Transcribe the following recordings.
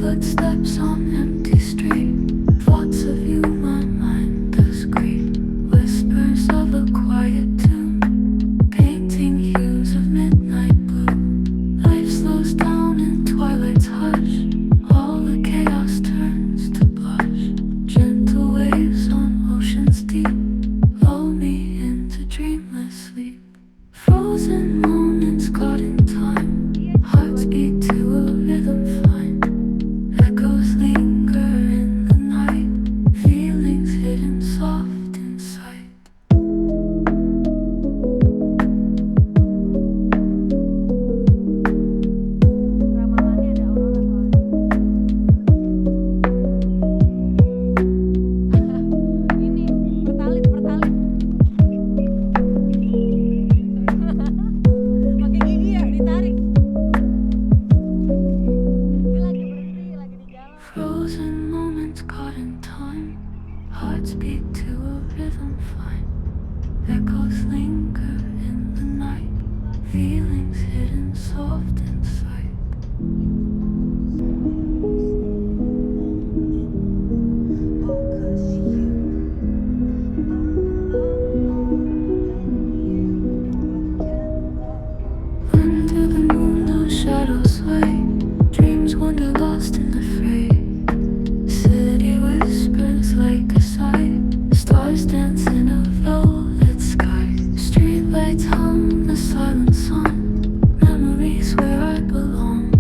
Footsteps on empty street. Thoughts of you, my mind discreet. Whispers of a quiet tune, painting hues of midnight blue. Life slows down in twilight's hush. All the chaos turns to blush. Gentle waves on oceans deep lull me into dreamless sleep. Frozen moments caught in time. Hearts beat to a rhythm fine. Echoes linger in the night. Feelings hidden soft inside. Ramalannya ada Aurora soalnya. Ini pertalit. Pakai gigi ya, ditarik. Ini lagi berhenti, lagi di jalan. Frozen moments caught in time. Hearts beat to a rhythm fine. Echoes linger in the night. Feelings hidden soft inside. Under the moon, those shadows sway. Dreams wander lost in the fray. City whispers like a sigh. Stars dance in a velvet sky. Streetlights hum the silent song. Memories where I belong.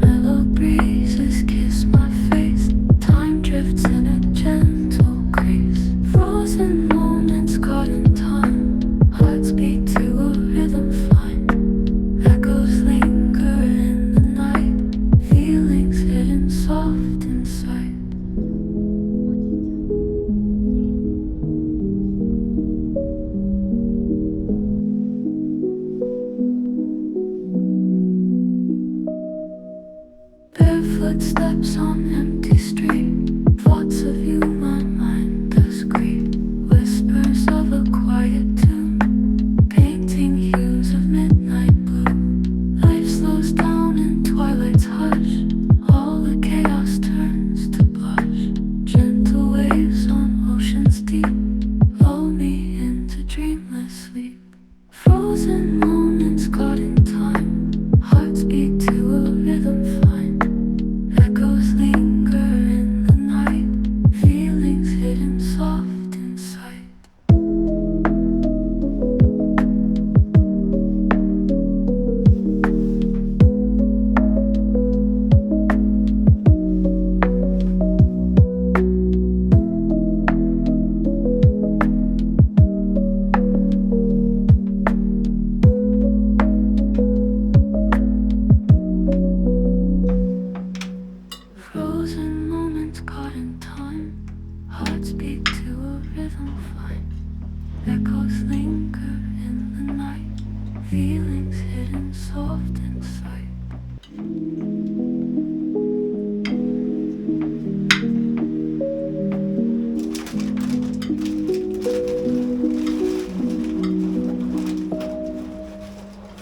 Mellow breezes kiss my face. Time drifts in a gentle grace. Frozen moments caught in time. Hearts beat to a rhythm fine. Echoes linger in the night. Feelings hidden soft inside. Bare footsteps on empty street. Thoughts of you, my mind discreet. Whispers of a quiet tune, painting hues of midnight blue. Life slows down in twilight's hush. All the chaos turns to blush. Gentle waves on oceans deep lull me into dreamless sleep. Frozen moments caught in time. Hearts beat to a rhythm fine. Echoes linger in the night. Feelings hidden soft inside. Frozen moments caught in time. Hearts beat to a rhythm fine. Echoes linger in the night. Feelings hidden soft inside.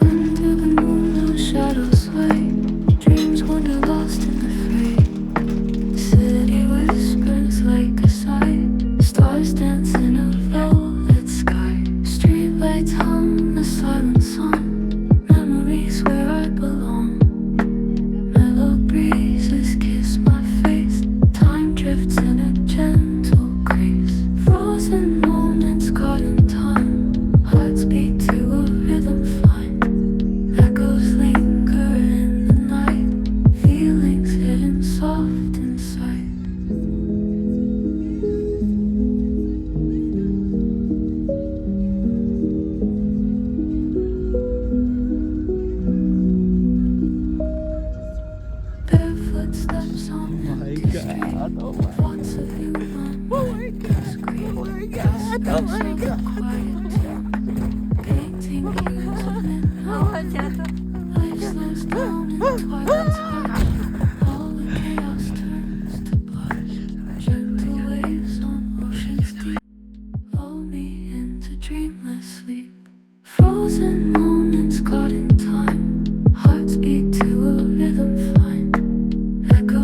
Under the moon, those shadows sway. Dreams wander lost in the fray. City whispers like a sigh. Stars dance in a velvet sky. Streetlights hum the silent song. Memories where I belong. Mellow breezes kiss my face. Time drifts in a gentle grace. Frozen moments caught in time. Hearts beat to a rhythm fine. Echoes linger in the night. Feelings hidden soft inside. Bare footsteps on empty street. Thoughts of you, my mind discreet. Whispers of a quiet tune, painting hues of midnight. Life slows down in twilight's hush. All the chaos turns to blush. Gentle waves on oceans deep lull me into dreamless sleep. Frozen moments caught in time. Hearts beat to a rhythm fine. Echoes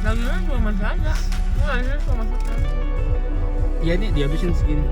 Dagingnya cuma masih ada. Enggak, ini cuma masuknya. Iya nih dihabisin segini.